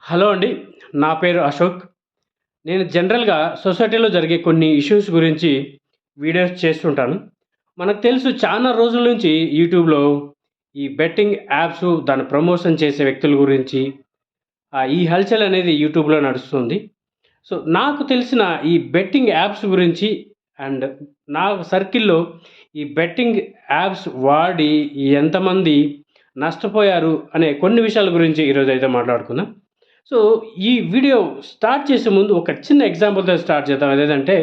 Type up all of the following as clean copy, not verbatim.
Hello అండి. నా పేరు అశోక్. నేను జనరల్‌గా సొసైటీలో జరిగే కొన్ని ఇష్యూస్ గురించి వీడియోస్ చేస్తుంటాను. మనకు తెలుసు చాలా రోజుల నుంచి యూట్యూబ్‌లో ఈ బెట్టింగ్ యాప్స్ దాని ప్రమోషన్ చేసే వ్యక్తుల గురించి ఈ హల్చల్ అనేది యూట్యూబ్‌లో నడుస్తుంది. సో, నాకు తెలిసిన ఈ బెట్టింగ్ యాప్స్ గురించి అండ్ నా సర్కిల్‌లో ఈ బెట్టింగ్ యాప్స్ వాడి ఎంతమంది నష్టపోయారు అనే కొన్ని విషయాల గురించి ఈరోజైతే మాట్లాడుకుందాం. సో, ఈ వీడియో స్టార్ట్ చేసే ముందు ఒక చిన్న ఎగ్జాంపుల్‌తో స్టార్ట్ చేద్దాం. అదేంటంటే,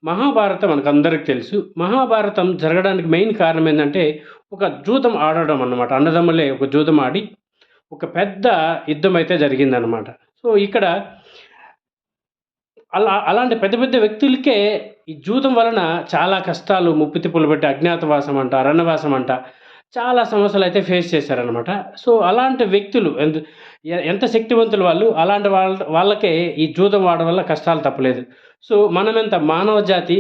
మహాభారతం మనకందరికి తెలుసు. మహాభారతం జరగడానికి మెయిన్ కారణం ఏందంటే, ఒక జూదం ఆడడం అన్నమాట. అన్నదమ్ములే ఒక జూదం ఆడి, ఒక పెద్ద యుద్ధమైతే జరిగిందనమాట. సో, ఇక్కడ అలాంటి పెద్ద పెద్ద వ్యక్తులకే ఈ జూదం వలన చాలా కష్టాలు, ముప్పుతిప్పలు పట్టి అజ్ఞాతవాసం అంట, అరణ్యవాసం అంట, చాలా సమస్యలైతే ఫేస్ చేశారనమాట. సో, అలాంటి వ్యక్తులు ఎంత శక్తివంతులు వాళ్ళు, అలాంటి వాళ్ళకే ఈ జూదం ఆడడం వల్ల కష్టాలు తప్పలేదు. సో, మనమెంత మానవ జాతి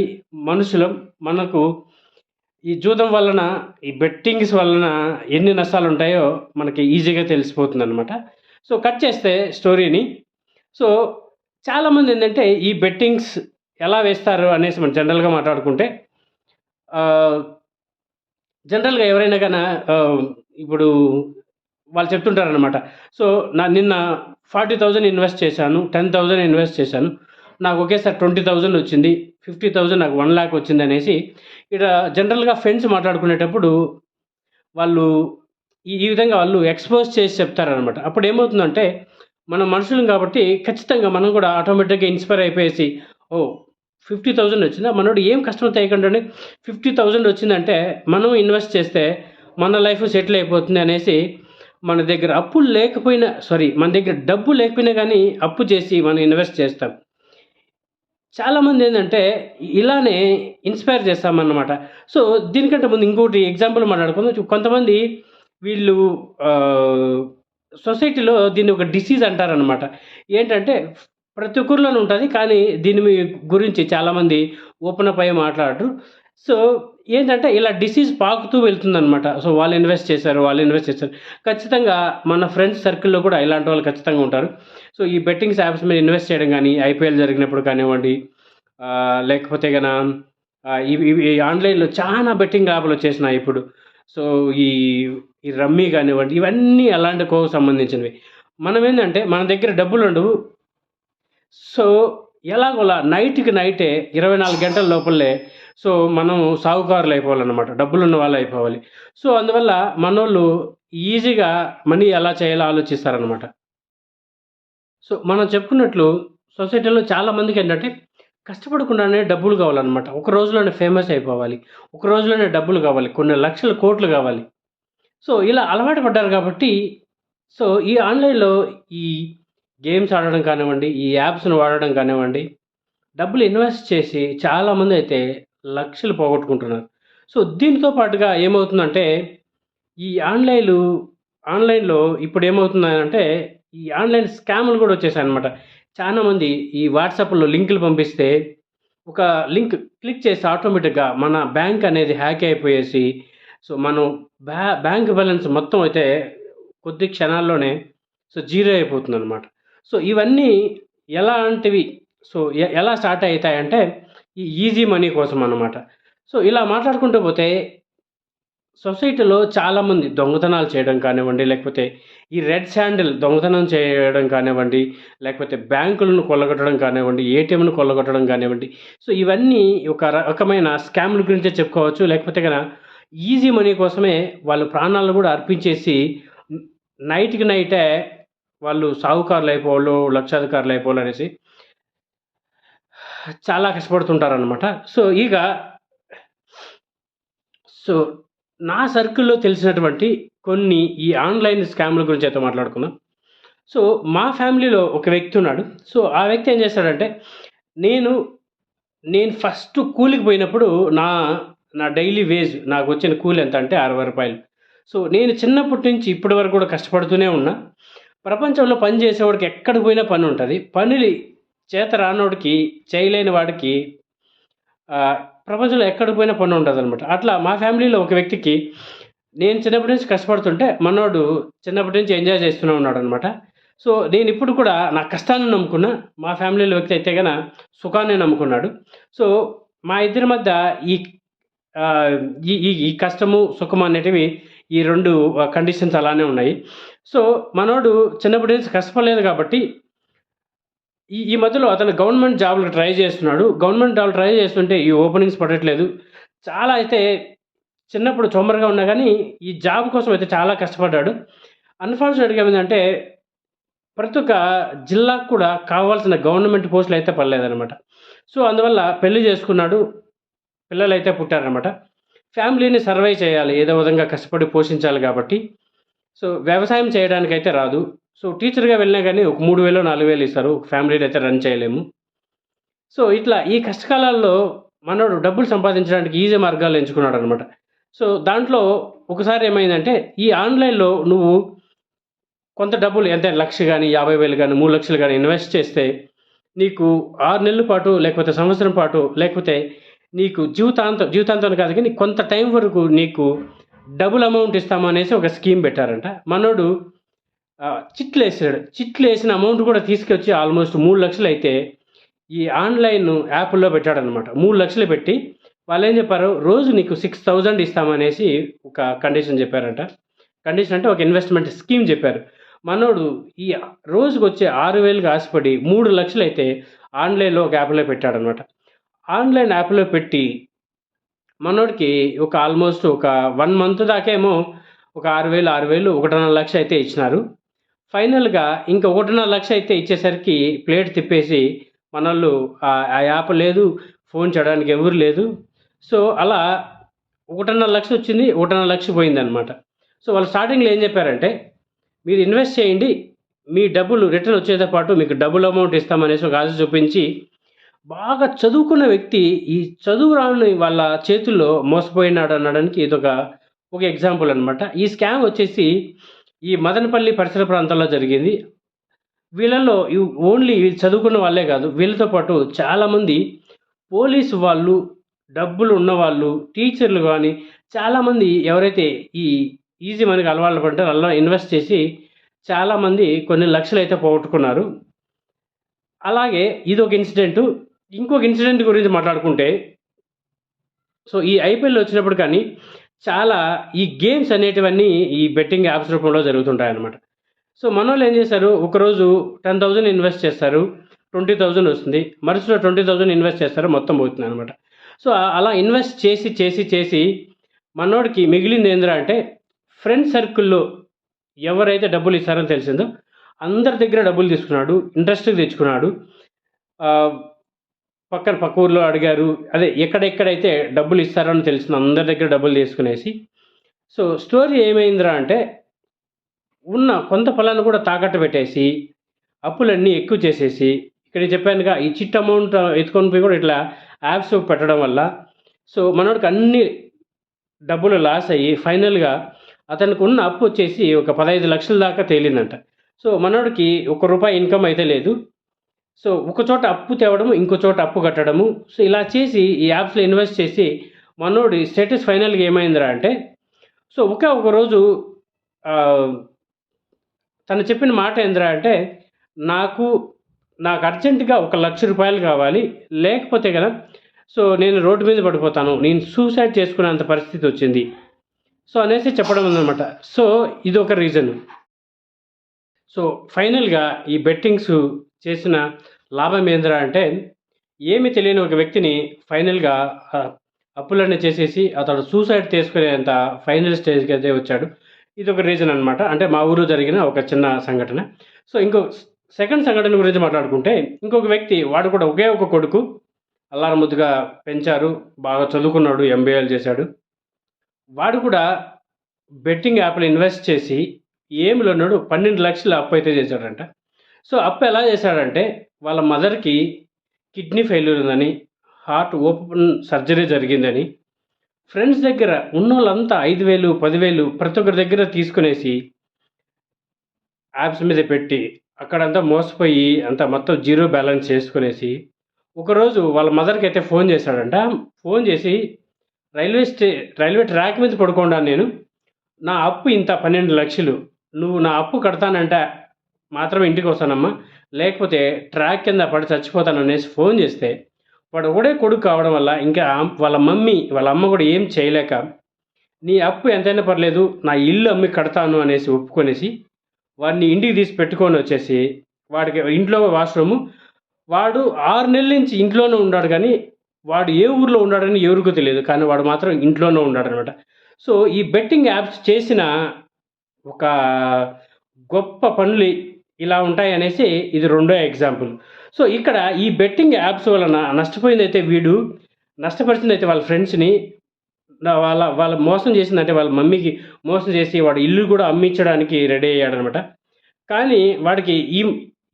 మనుషులం. మనకు ఈ జూదం వలన, ఈ బెట్టింగ్స్ వలన ఎన్ని నష్టాలుంటాయో మనకి ఈజీగా తెలిసిపోతుందనమాట. సో, కట్ చేస్తే స్టోరీని. సో, చాలామందేంటంటే ఈ బెట్టింగ్స్ ఎలా వేస్తారు అనేసి మనం జనరల్‌గా మాట్లాడుకుంటే ఆహ్, జనరల్‌గా ఎవరైనా ఇప్పుడు వాళ్ళు చెప్తుంటారనమాట. సో, నిన్న 40,000 ఇన్వెస్ట్ చేశాను. 10,000 ఇన్వెస్ట్ చేశాను. నాకు ఒకేసారి 20,000 వచ్చింది. 50,000 నాకు 1,00,000 వచ్చిందనేసి ఈడ జనరల్‌గా ఫ్రెండ్స్ మాట్లాడుకునేటప్పుడు వాళ్ళు ఈ విధంగా వాళ్ళు ఎక్స్‌పోజ్ చేసి చెప్తారనమాట. అప్పుడేమవుతుందంటే, మనం మనుషులం కాబట్టి ఖచ్చితంగా మనం కూడా ఆటోమేటిక్‌గా ఇన్‌స్పైర్ అయిపోయేసి, ఓహ్! 50,000 వచ్చిందా? మనోడు ఏం కష్టం చేయకుండానే 50,000 వచ్చిందంటే, మనం ఇన్వెస్ట్ చేస్తే మన లైఫ్ సెటిల్ అయిపోతుంది అనేసి, మన దగ్గర అప్పులు లేకపోయినా మన దగ్గర డబ్బు లేకపోయినా గానీ అప్పు చేసి మనం ఇన్వెస్ట్ చేస్తాం. చాలామందేందంటే ఇలానే ఇన్‌స్పైర్ చేస్తామన్నమాట. సో, దీనికంటే ముందు ఇంకోటి ఎగ్జాంపుల్ మాట్లాడుకుందాం. కొంతమంది వీళ్ళు ఆహ్, సొసైటీలో దీన్ని ఒక డిసీజ్ అంటారనమాట. ఏంటంటే ప్రతి ఒక్కరిలోనూ ఉంటది. కానీ దీని గురించి చాలామంది ఓపెన్ అప్ అయ్యి మాట్లాడరు. సో, ఏంటంటే ఇలా డిసీజ్ పాకుతూ వెళ్తుందనమాట. సో, వాళ్ళు ఇన్వెస్ట్ చేశారు, వాళ్ళు ఇన్వెస్ట్ చేశారు. ఖచ్చితంగా మన ఫ్రెండ్స్ సర్కిల్‌లో కూడా ఇలాంటి వాళ్ళు ఖచ్చితంగా ఉంటారు. సో, ఈ బెట్టింగ్స్ యాప్స్ మీద ఇన్వెస్ట్ చేయడం గానీ, ఐపీఎల్ జరిగినప్పుడు కానివ్వండి, లేకపోతే ఇవి ఇవి ఆన్‌లైన్‌లో చాలా బెట్టింగ్ యాప్‌లొచ్చేసినాయి ఇప్పుడు. సో, ఈ ఈ రమ్మీ గానివ్వండి, ఇవన్నీ అలాంటి కోవకు సంబంధించినవి. మనమేందంటే మన దగ్గర డబ్బులుండవు. సో, ఎలాగోలా నైట్‌కి నైటే 24 గంటల లోపలే సో, మనం సావుకారులయిపోవాలనమాట. డబ్బులున్న వాళ్ళయిపోవాలి. సో, అందువల్ల మనోళ్ళు ఈజీగా మనీ ఎలా చేయాలో ఆలోచిస్తారనమాట. సో, మనం చెప్పుకున్నట్లు సొసైటీలో చాలా మందికేంటంటే కష్టపడకుండానే డబ్బులు కావాలనమాట. ఒక రోజులోనే ఫేమస్ అయిపోవాలి. ఒక రోజులోనే డబ్బులు కావాలి. కొన్ని లక్షల కోట్లు కావాలి. సో, ఇలా అలవాటు పడ్డారు కాబట్టి, సో, ఈ ఆన్‌లైన్‌లో ఈ గేమ్స్ ఆడడం కానివ్వండి, ఈ యాప్స్‌ని వాడడం కానివ్వండి, డబ్బులు ఇన్వెస్ట్ చేసి చాలామందైతే లక్షలు పోగొట్టుకుంటున్నారు. సో, దీనితో పాటుగా ఏమవుతుందంటే, ఈ ఆన్‌లైన్‌లో ఇప్పుడేమవుతుందనంటే, ఈ ఆన్‌లైన్ స్కామ్‌లు గూడా వచ్చేసాయన్నమాట. చాలా మంది ఈ వాట్సాప్‌లో లింకులు పంపిస్తే, ఒక లింక్ క్లిక్ చేసి ఆటోమేటిక్‌గా మన బ్యాంక్ అనేది హ్యాక్ అయిపోయేసి, సో, మనం బ్యాంక్ బ్యాలెన్స్ మొత్తం అయితే కొద్ది క్షణాల్లోనే సో, జీరో అయిపోతుందనమాట. సో, ఇవన్నీ ఎలాంటివి సో, ఎలా స్టార్ట్ అయితాయంటే, ఈ ఈజీ మనీ కోసం అన్నమాట. సో, ఇలా మాట్లాడుకుంటూ పోతే సొసైటీలో చాలామంది దొంగతనాలు చేయడం కానివ్వండి, లేకపోతే ఈ రెడ్ శాండిల్ దొంగతనం చేయడం కానివ్వండి, లేకపోతే బ్యాంకులను కొల్లగొట్టడం కానివ్వండి, ఏటీఎంను కొల్లగొట్టడం కానివ్వండి. సో, ఇవన్నీ ఒక రకమైన స్కామ్‌ల గురించే చెప్పుకోవచ్చు. లేకపోతే ఈజీ మనీ కోసమే వాళ్ళు ప్రాణాలను గూడా అర్పించేసి న్ నైట్‌కి నైటే వాళ్ళు సావుకారులయిపోవాళ్ళు, లక్షాధికారులయిపోవాలనేసి చాలా కష్టపడుతుంటారనమాట. సో, నా సర్కిల్‌లో తెలిసినటువంటి కొన్ని ఈ ఆన్‌లైన్ స్కామ్‌ల గురించయితే మాట్లాడుకుందాం. సో, మా ఫ్యామిలీలో ఒక వ్యక్తి ఉన్నాడు. సో, ఆ వ్యక్తి ఏం చేస్తాడంటే, నేను నేను ఫస్ట్ కూలికి పోయినప్పుడు నా నా డైలీ వేజ్ నాకొచ్చిన కూలి ఎంతంటే రూ. 60. సో, నేను చిన్నప్పటి నుంచి ఇప్పటి వరకు కూడా కష్టపడుతూనే ఉన్నా. ప్రపంచంలో పని చేసేవాడికి ఎక్కడికి పోయినా పనుంటది. చేత రానోడికి, చేయలేని వాడికి ఆహ్, ప్రపంచంలో ఎక్కడికి పోయినా పనుంటదనమాట. అట్లా మా ఫ్యామిలీలో ఒక వ్యక్తికి నేను చిన్నప్పటి నుంచి కష్టపడుతుంటే, మనోడు చిన్నప్పటి నుంచి ఎంజాయ్ చేస్తూనే ఉన్నాడనమాట. సో నేను ఇప్పుడు కూడా నా కష్టాన్ని నమ్ముకున్నా, మా ఫ్యామిలీలో వ్యక్తి అయితే గన సుఖాన్ని నమ్ముకున్నాడు. సో మా ఇద్దరి మధ్య ఈ ఆహ్, ఈ ఈ ఈ కష్టము, సుఖము అనేటివి ఈ 2 కండిషన్స్ అలానే ఉన్నాయి. సో మనోడు చిన్నప్పటి నుంచి కష్టపడలేదు కాబట్టి ఈ మధ్యలో అతను గవర్నమెంట్ జాబ్‌లకి ట్రై చేస్తున్నాడు. గవర్నమెంట్ జాబ్‌లు ట్రై చేస్తుంటే ఈ ఓపెనింగ్స్ పడట్లేదు. చాలా అయితే చిన్నప్పుడు సోమరిగా ఉన్నా గానీ, ఈ జాబ్ కోసం అయితే చాలా కష్టపడ్డాడు. అన్‌ఫార్చునేట్‌గా ఏమైందంటే, ప్రతి ఒక్క జిల్లాకు కూడా కావాల్సిన గవర్నమెంట్ పోస్టులయితే పడలేదనమాట. సో, అందువల్ల పెళ్లి చేసుకున్నాడు. పిల్లలైతే పుట్టారనమాట. ఫ్యామిలీని సర్వైవ్ చేయాలి. ఏదో విధంగా కష్టపడి పోషించాలి గాబట్టి, సో, వ్యవసాయం చేయడానికైతే రాదు. సో, టీచర్‌గా వెళ్ళినా గానీ ఒక 3000 4000 ఇస్తారు. ఒక ఫ్యామిలీనైతే రన్ చేయలేము. సో, ఇట్లా ఈ కష్టకాలాల్లో మనోడు డబ్బులు సంపాదించడానికి ఈజీ మార్గాలు ఎంచుకున్నాడనమాట. సో, దాంట్లో ఒకసారి ఏమైందంటే, ఈ ఆన్‌లైన్‌లో నువ్వు కొంత డబ్బులు ఎంత 1,00,000 గాని, 50,000 గాని, 3,00,000 గాని ఇన్వెస్ట్ చేస్తే, నీకు 6 నెలల పాటు, లేకపోతే సంవత్సరం పాటు, లేకపోతే నీకు జీవితాంతం కాదు గానీ, కొంత టైం వరకు నీకు డబుల్ అమౌంట్ ఇస్తామనేసి ఒక స్కీమ్ పెట్టారంట. మనోడు చిట్లేసాడు. చిట్లేసిన అమౌంట్ కూడా తీసుకొచ్చి ఆల్మోస్ట్ 3,00,000 అయితే ఈ ఆన్‌లైన్ యాపుల్లో పెట్టాడనమాట. 3,00,000 పెట్టి వాళ్ళేం చెప్పారు, రోజు నీకు 6,000 ఇస్తామనేసి ఒక కండిషన్ చెప్పారంట. కండిషన్ అంటే ఒక ఇన్వెస్ట్‌మెంట్ స్కీమ్ చెప్పారు. మనోడు ఈ రోజుకొచ్చే 6,000కి ఆశపడి 3,00,000 అయితే ఆన్‌లైన్‌లో ఒక యాప్‌లో పెట్టాడనమాట. ఆన్‌లైన్ యాప్‌లో పెట్టి మనోడికి ఒక ఆల్మోస్ట్ ఒక 1 మంత్ దాకేమో ఒక 6,000, 6,000 1,50,000 లక్ష అయితే ఇచ్చినారు. ఫైనల్‌గా ఇంకా 1,50,000 లక్ష అయితే ఇచ్చేసరికి ప్లేట్ తిప్పేసి మనోళ్ళు ఆ యాప్ లేదు, ఫోన్ చేయడానికి ఎవరు లేదు. సో, అలా 1,50,000 లక్ష వచ్చింది. 1,50,000 లక్ష పోయిందనమాట. సో, వాళ్ళు స్టార్టింగ్‌లో ఏం చెప్పారంటే, మీరు ఇన్వెస్ట్ చేయండి. మీ డబ్బులు రిటర్న్ వచ్చేతో పాటు మీకు డబుల్ అమౌంట్ ఇస్తామనేసి ఒక ఆశ చూపించి, బాగా చదువుకున్న వ్యక్తి ఈ చదువు రాని వాళ్ళ చేతుల్లో మోసపోయినాడనడానికి ఒక ఎగ్జాంపుల్ అనమాట. ఈ స్కామ్ వచ్చేసి ఈ మదనపల్లి పరిసర ప్రాంతాల్లో జరిగింది. వీళ్ళలో ఓన్లీ చదువుకున్న వాళ్ళే కాదు. వీళ్ళతో పాటు చాలామంది పోలీసు వాళ్ళు, డబ్బులు ఉన్నవాళ్ళు, టీచర్లు గాని చాలామంది ఎవరైతే ఈ ఈజీ మనీకి అలవాటు పడ్డారో అలా ఇన్వెస్ట్ చేసి చాలామంది కొన్ని లక్షలైతే పోగొట్టుకున్నారు. అలాగే ఇదొక ఇన్సిడెంటు. ఇంకొక ఇన్సిడెంట్ గురించి మాట్లాడుకుంటే, సో, ఈ ఐపీఎల్ వచ్చినప్పుడు కానీ చాలా ఈ గేమ్స్ అనేటివన్నీ ఈ బెట్టింగ్ యాప్స్ రూపంలో జరుగుతుంటాయన్నమాట. సో, మనోళ్ళు ఏం చేశారు, ఒకరోజు 10,000 ఇన్వెస్ట్ చేస్తారు. 20,000 వస్తుంది. మరుసటి 20,000 ఇన్వెస్ట్ చేస్తారు. మొత్తం పోతుందనమాట. సో, అలా ఇన్వెస్ట్ చేసి మనోడికి మిగిలింది ఏందిరా అంటే, ఫ్రెండ్ సర్కిల్‌లో ఎవరైతే డబ్బులు ఇస్తారని తెలిసిందో అందరి దగ్గర డబ్బులు తీసుకున్నాడు. ఇంట్రెస్ట్‌కి తెచ్చుకున్నాడు. ఆహ్, పక్క ఊర్లో అడిగారు. అదే ఎక్కడెక్కడైతే డబ్బులు ఇస్తారో అని తెలిసిన అందరి దగ్గర డబ్బులు తీసుకునేసి, సో, స్టోరీ ఏమైందిరా అంటే, ఉన్న కొంత పొలాన్ని కూడా తాకట్టు పెట్టేసి, అప్పులన్నీ ఎక్కువ చేసేసి, ఇక్కడ చెప్పానుగా ఈ చిట్ అమౌంట్ ఎత్తుకొని పోయి కూడా ఇట్లా యాప్స్ పెట్టడం వల్ల, సో, మనోడికి అన్ని డబ్బులు లాస్ అయ్యి ఫైనల్‌గా అతనికి ఉన్న అప్పు వచ్చేసి ఒక 15,00,000 దాకా తేలిందంట. సో, మనోడికి ఒక్క రూపాయి ఇన్‌కమ్ అయితే లేదు. సో, ఒక చోట అప్పు తేవడము, ఇంకో చోట అప్పు కట్టడము. సో, ఇలా చేసి ఈ యాప్స్‌లో ఇన్వెస్ట్ చేసి మనోడి స్టేటస్ ఫైనల్‌గా ఏమైందిరా అంటే, సో, ఒకే ఒక రోజు ఆహ్, తను చెప్పిన మాట ఏందిరా అంటే, నాకు నాకు అర్జెంట్‌గా ఒక ₹1,00,000 కావాలి. లేకపోతే గన సో, నేను రోడ్డు మీద పడిపోతాను. నేను సూసైడ్ చేసుకునేంత పరిస్థితి వచ్చింది. సో, అనేసి చెప్పడం ఉందనమాట. సో, ఇదొక రీజన్. సో, ఫైనల్‌గా ఈ బెట్టింగ్స్ చేసిన లాభం ఏందిరా అంటే, ఏమి తెలియని ఒక వ్యక్తిని ఫైనల్‌గా అప్పులన్నీ చేసేసి అతడు సూసైడ్ చేసుకునేంత ఫైనల్ స్టేజ్‌కైతే వచ్చాడు. ఇదొక రీజన్ అనమాట. అంటే మా ఊర్లో జరిగిన ఒక చిన్న సంఘటన. సో, సెకండ్ సంఘటన గురించి మాట్లాడుకుంటే, ఇంకొక వ్యక్తి వాడు కూడా ఒకే ఒక కొడుకు. అల్లారు ముద్దుగా పెంచారు. బాగా చదువుకున్నాడు. ఎంబీఏలు చేశాడు. వాడు కూడా బెట్టింగ్ యాప్‌లో ఇన్వెస్ట్ చేసి ఏమిలోన్నాడు 12,00,000 అప్పైతే చేశాడంట. సో, అప్పు ఎలా చేశాడంటే, వాళ్ళ మదర్‌కి కిడ్నీ ఫెయిల్యూర్ ఉందని, హార్ట్ ఓపెన్ సర్జరీ జరిగిందని, ఫ్రెండ్స్ దగ్గర ఉన్నోళ్ళంతా 5,000, 10,000 ప్రతి ఒక్కరి దగ్గర తీసుకునేసి యాప్స్ మీద పెట్టి, అక్కడంతా మోసపోయి అంతా మొత్తం జీరో బ్యాలెన్స్ చేసుకునేసి, ఒకరోజు వాళ్ళ మదర్‌కైతే ఫోన్ చేశాడంట. ఫోన్ చేసి, రైల్వే ట్రాక్ మీద పడుకోనున్నాను నేను. నా అప్పు ఇంత 12,00,000 నువ్వు నా అప్పు కడతానంటే మాత్రమే ఇంటికి వస్తానమ్మా, లేకపోతే ట్రాక్ కింద పడి చచ్చిపోతాను అనేసి ఫోన్ చేస్తే, వాడు ఒకడే కొడుకు కావడం వల్ల ఇంకా వాళ్ళ మమ్మీ వాళ్ళ అమ్మ కూడా ఏం చేయలేక, నీ అప్పు ఎంతైనా పర్లేదు నా ఇల్లు అమ్మి కడతాను అనేసి ఒప్పుకొనేసి వాడిని ఇంటికి తీసి పెట్టుకొని వచ్చేసి, వాడికి ఇంట్లో వాష్రూము, వాడు 6 నెలల నుంచి ఇంట్లోనే ఉన్నాడు కానీ వాడు ఏ ఊర్లో ఉన్నాడని ఎవరికీ తెలియదు, కానీ వాడు మాత్రం ఇంట్లోనే ఉన్నాడనమాట. సో ఈ బెట్టింగ్ యాప్స్ చేసిన ఒక గొప్ప పనులు ఇలా ఉంటాయనేసి ఇది రెండో ఎగ్జాంపుల్. సో ఇక్కడ ఈ బెట్టింగ్ యాప్స్ వలన నష్టపోయిందైతే వీడు, నష్టపరిచిందైతే వాళ్ళ ఫ్రెండ్స్ని, వాళ్ళ వాళ్ళ మోసం చేసిందంటే వాళ్ళ మమ్మీకి మోసం చేసి వాడు ఇల్లు కూడా అమ్మించడానికి రెడీ అయ్యాడనమాట. కానీ వాడికి ఈ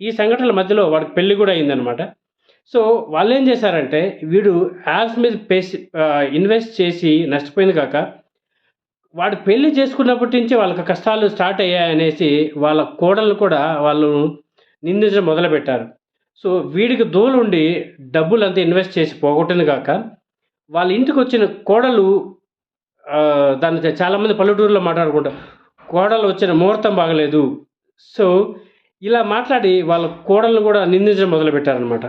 ఈ సంఘటనల మధ్యలో వాడికి పెళ్లి కూడా అయిందనమాట. సో వాళ్ళేం చేశారంటే, వీడు యాప్స్ మీద ఇన్వెస్ట్ చేసి నష్టపోయింది కాక, వాడు పెళ్లి చేసుకున్నప్పటి నుంచి వాళ్ళకి కష్టాలు స్టార్ట్ అయ్యాయనేసి వాళ్ళ కోడళ్ళు కూడా వాళ్ళు నిందించడం మొదలుపెట్టారు. సో వీడికి దూలుండి డబ్బులంతా ఇన్వెస్ట్ చేసి పోగొట్టింది కాక, వాళ్ళ ఇంటికి వచ్చిన కోడలు దాన్ని చాలామంది పల్లెటూరులో మాట్లాడుకుంటారు, కోడలు వచ్చిన ముహూర్తం బాగలేదు. సో ఇలా మాట్లాడి వాళ్ళ కోడలను కూడా నిందించడం మొదలుపెట్టారనమాట.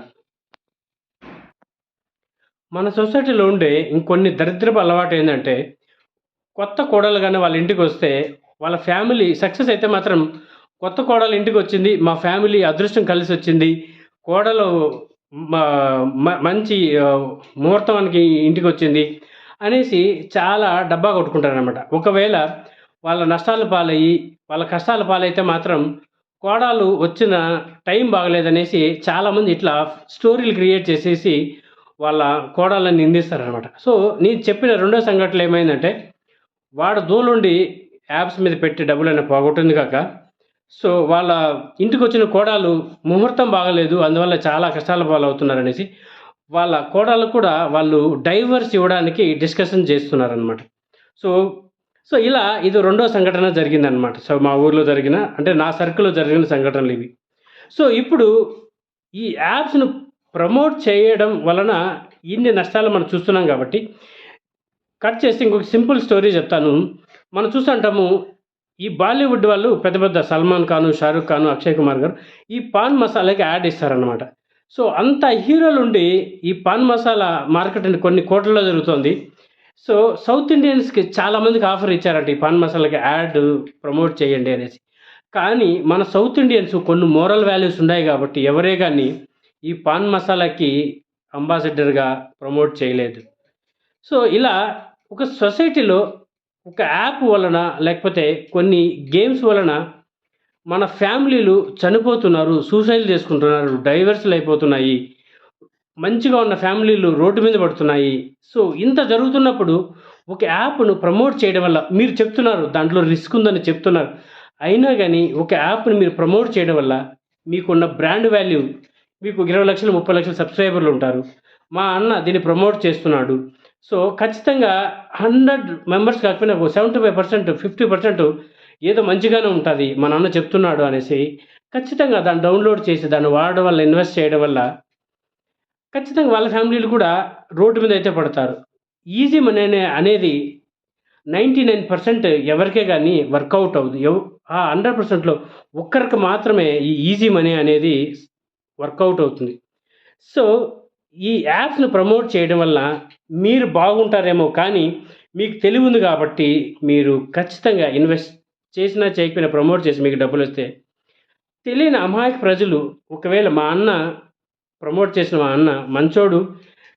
మన సొసైటీలో ఉండే ఇంకొన్ని దరిద్రపు అలవాటు ఏంటంటే, కొత్త కోడలు గాని వాళ్ళ ఇంటికొస్తే, వాళ్ళ ఫ్యామిలీ సక్సెస్ అయితే మాత్రం, కొత్త కోడలు ఇంటికొచ్చింది, మా ఫ్యామిలీ అదృష్టం కలిసొచ్చింది, కోడలు మ మ మంచి ముహూర్తానికి ఇంటికొచ్చింది అనేసి చాలా డబ్బా కొట్టుకుంటారనమాట. ఒకవేళ వాళ్ళ నష్టాల పాలయ్యి, వాళ్ళ కష్టాల పాలైతే మాత్రం, కోడలు వచ్చిన టైం బాగలేదనేసి చాలామంది ఇట్లా స్టోరీలు క్రియేట్ చేసేసి వాళ్ళ కోడళ్ళని నిందిస్తారనమాట. సో నేను చెప్పిన రెండో సంఘటనలో ఏమైందంటే, వాడు దూలుండి యాప్స్ మీద పెట్టి డబ్బులైనా పోగొట్టింది కాక, సో వాళ్ళ ఇంటికొచ్చిన కోడలు ముహూర్తం బాగలేదు, అందువల్ల చాలా కష్టాల పాలవుతున్నారనేసి వాళ్ళ కోడళ్ళకు కూడా వాళ్ళు డైవర్స్ ఇవ్వడానికి డిస్కషన్ చేస్తున్నారనమాట. సో సో ఇలా ఇది రెండో సంఘటన జరిగిందనమాట. సో మా ఊర్లో జరిగిన, అంటే నా సర్కిల్‌లో జరిగిన సంఘటనలు ఇవి. సో ఇప్పుడు ఈ యాప్స్‌ను ప్రమోట్ చేయడం వలన ఇన్ని నష్టాలు మనం చూస్తున్నాం కాబట్టి, కట్ చేసి ఇంకొక సింపుల్ స్టోరీ చెప్తాను. మనం చూస్తుంటాము, ఈ బాలీవుడ్ వాళ్ళు పెద్ద పెద్ద సల్మాన్ ఖాను, షారుఖ్ ఖాను, అక్షయ్ కుమార్ గారు ఈ పాన్ మసాలాకి యాడ్ ఇస్తారనమాట. సో అంత హీరోలుండి ఈ పాన్ మసాలా మార్కెట్ అని కొన్ని కోట్లలో జరుగుతోంది. సో సౌత్ ఇండియన్స్‌కి చాలామందికి ఆఫర్ ఇచ్చారంట, ఈ పాన్ మసాలాకి యాడ్ ప్రమోట్ చేయండి అనేసి. కానీ మన సౌత్ ఇండియన్స్ కొన్ని మోరల్ వాల్యూస్ ఉన్నాయి కాబట్టి ఎవరే గాని ఈ పాన్ మసాలాకి అంబాసిడర్‌గా ప్రమోట్ చేయలేదు. సో ఇలా ఒక సొసైటీలో ఒక యాప్ వలన, లేకపోతే కొన్ని గేమ్స్ వలన మన ఫ్యామిలీలు చనిపోతున్నారు, సూసైడ్‌లు చేసుకుంటున్నారు, డైవర్స్‌లు అయిపోతున్నాయి, మంచిగా ఉన్న ఫ్యామిలీలు రోడ్డు మీద పడుతున్నాయి. సో ఇంత జరుగుతున్నప్పుడు ఒక యాప్‌ను ప్రమోట్ చేయడం వల్ల, మీరు చెప్తున్నారు దాంట్లో రిస్క్ ఉందని చెప్తున్నారు, అయినా గానీ ఒక యాప్‌ని మీరు ప్రమోట్ చేయడం వల్ల మీకున్న బ్రాండ్ వాల్యూ, మీకు 20,00,000, 30,00,000 సబ్స్క్రైబర్లు ఉంటారు. మా అన్న దీన్ని ప్రమోట్ చేస్తున్నాడు. సో ఖచ్చితంగా 100 మెంబర్స్ కాకపోయినా ఒక 75%, 50% ఏదో మంచిగానే ఉంటది, మా నాన్న చెప్తున్నాడు అనేసి ఖచ్చితంగా దాన్ని డౌన్‌లోడ్ చేసి దాన్ని వాడడం వల్ల, ఇన్వెస్ట్ చేయడం వల్ల ఖచ్చితంగా వాళ్ళ ఫ్యామిలీలు కూడా రోడ్డు మీద అయితే పడతారు. ఈజీ మనీ అనేది 99% ఎవరికే గానీ వర్కౌట్ అవ్వదు. ఆ 100%లో ఒక్కరికి మాత్రమే ఈ ఈజీ మనీ అనేది వర్కౌట్ అవుతుంది. సో ఈ యాప్స్‌ని ప్రమోట్ చేయడం వల్ల మీరు బాగుంటారేమో కానీ, మీకు తెలివుంది కాబట్టి మీరు ఖచ్చితంగా ఇన్వెస్ట్ చేసినా చేయకపోయినా ప్రమోట్ చేసి మీకు డబ్బులొస్తే, తెలియని అమాయక ప్రజలు, ఒకవేళ మా అన్న ప్రమోట్ చేసిన మా అన్న మంచోడు,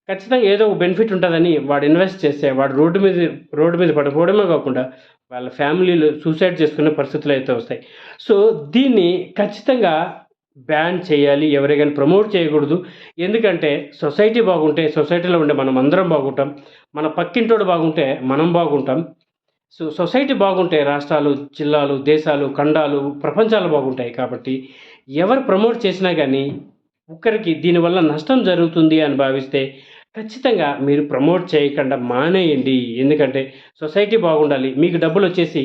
ఖచ్చితంగా ఏదో ఒక బెనిఫిట్ ఉంటదని వాడు ఇన్వెస్ట్ చేస్తే, వాడు రోడ్డు మీద పడిపోవడమే కాకుండా వాళ్ళ ఫ్యామిలీలు సూసైడ్ చేసుకునే పరిస్థితులైతే వస్తాయి. సో దీన్ని ఖచ్చితంగా బ్యాన్ చేయాలి. ఎవరే గాని ప్రమోట్ చేయకూడదు. ఎందుకంటే సొసైటీ బాగుంటే సొసైటీలో ఉండే మనమందరం బాగుంటాం. మన పక్కింటోడు బాగుంటే మనం బాగుంటాం. సో సొసైటీ బాగుంటే రాష్ట్రాలు, జిల్లాలు, దేశాలు, ఖండాలు, ప్రపంచాలు బాగుంటాయి. కాబట్టి ఎవరు ప్రమోట్ చేసినా గానీ ఒక్కరికి దీనివల్ల నష్టం జరుగుతుంది అని భావిస్తే ఖచ్చితంగా మీరు ప్రమోట్ చేయకుండా మానేయండి. ఎందుకంటే సొసైటీ బాగుండాలి. మీకు డబ్బులొచ్చేసి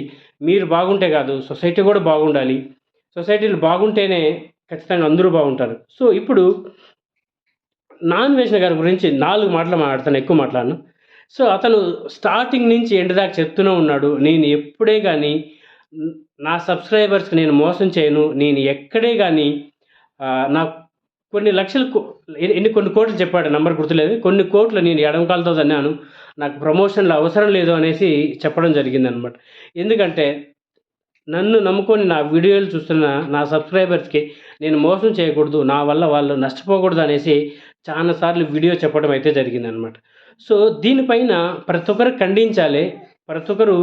మీరు బాగుంటే కాదు, సొసైటీ కూడా బాగుండాలి. సొసైటీలు బాగుంటేనే ఖచ్చితంగా అందరూ బాగుంటారు. సో ఇప్పుడు నాగభూషణ గారి గురించి 4 మాటలు మాట్లాడతాను, ఎక్కువ మాట్లాడను. సో అతను స్టార్టింగ్ నుంచి ఎండ్ దాకా చెప్తూనే ఉన్నాడు, నేను ఎప్పుడే కానీ న్ నా సబ్‌స్క్రైబర్స్‌కి నేను మోసం చేయను. నేను ఎక్కడే గాని నాకు కొన్ని లక్షలు కొన్ని కోట్లు చెప్పాడు నంబర్ గుర్తులేదు. కొన్ని కోట్లు నేను ఎడమ కాలుతో తన్నాను. నాకు ప్రమోషన్‌లు అవసరం లేదు అనేసి చెప్పడం జరిగిందనమాట. ఎందుకంటే నన్ను నమ్ముకొని నా వీడియోలు చూస్తున్న నా సబ్‌స్క్రైబర్స్‌కి నేను మోసం చేయకూడదు. నా వల్ల వాళ్ళు నష్టపోకూడదు అనేసి చానా సార్లు వీడియో చెప్పడం అయితే జరిగిందనమాట. సో, దీనిపైన ప్రతి ఒక్కరు ఖండించాలి. ప్రతి ఒక్కరు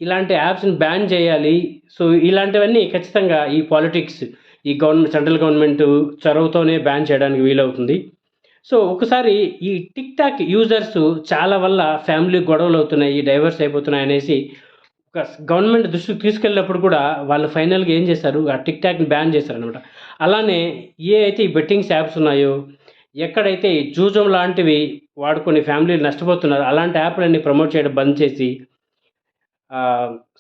ఇలాంటి యాప్స్‌ని బ్యాన్ చేయాలి. సో, ఇలాంటివన్నీ ఖచ్చితంగా ఈ పాలిటిక్స్, ఈ సెంట్రల్ గవర్నమెంటు చొరవతోనే బ్యాన్ చేయడానికి వీలవుతుంది. సో, ఒకసారి ఈ టిక్ టాక్ యూజర్స్ చాలా వల్ల ఫ్యామిలీ గొడవలవుతున్నాయి, డైవర్స్ అయిపోతున్నాయనేసి ఒక గవర్నమెంట్ దృష్టికి తీసుకెళ్ళినప్పుడు కూడా వాళ్ళు ఫైనల్‌గా ఏం చేశారు, ఆ టిక్ టాక్‌ని బ్యాన్ చేశారనమాట. అలానే ఏ అయితే ఈ బెట్టింగ్స్ యాప్స్ ఉన్నాయో, ఎక్కడైతే ఈ జూజం లాంటివి వాడుకొని ఫ్యామిలీలు నష్టపోతున్నారో, అలాంటి యాప్‌లన్నీ ప్రమోట్ చేయడం బంద్ చేసి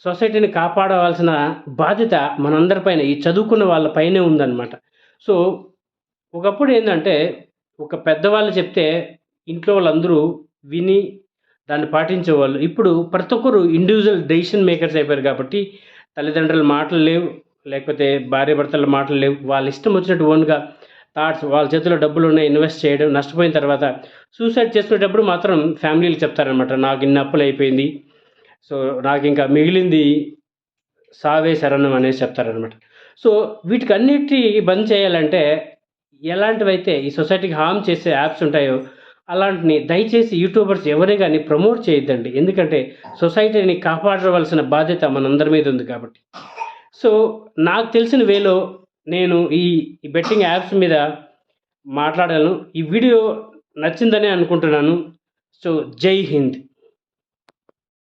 సొసైటీని కాపాడవలసిన బాధ్యత మనందరి పైన, ఈ చదువుకున్న వాళ్ళ పైనే ఉందనమాట. సో, ఒకప్పుడు ఏందంటే, ఒక పెద్దవాళ్ళు చెప్తే ఇంట్లో వాళ్ళందరూ విని దాన్ని పాటించేవాళ్ళు. ఇప్పుడు ప్రతి ఒక్కరు ఇండివిడ్యువల్ డెసిషన్ మేకర్స్ అయిపోయారు కాబట్టి, తల్లిదండ్రుల మాటలు లేవు, లేకపోతే భార్యాభర్తల మాటలు లేవు. వాళ్ళ ఇష్టం వచ్చినట్టు ఓన్‌గా థాట్స్, వాళ్ళ చేతిలో డబ్బులున్నాయి ఇన్వెస్ట్ చేయడం, నష్టపోయిన తర్వాత సూసైడ్ చేసుకునేటప్పుడు మాత్రం ఫ్యామిలీ‌లకి చెప్తారనమాట. నాకు ఇన్ని అప్పులయిపోయింది. సో, నాకింక మిగిలింది సావే శరణం అనేసి చెప్తారనమాట. సో, వీటికన్నిటి బంద్ చేయాలంటే ఎలాంటివైతే ఈ సొసైటీకి హార్మ్ చేసే యాప్స్ ఉంటాయో, అలాంటిని దయచేసి యూట్యూబర్స్ ఎవరే గాని ప్రమోట్ చేయొద్దండి. ఎందుకంటే సొసైటీని కాపాడవలసిన బాధ్యత మనందరి మీద ఉంది కాబట్టి. సో, నాకు తెలిసిన వేలో నేను ఈ బెట్టింగ్ యాప్స్ మీద మాట్లాడాను. ఈ వీడియో నచ్చిందనే అనుకుంటున్నాను. సో, జై హింద్.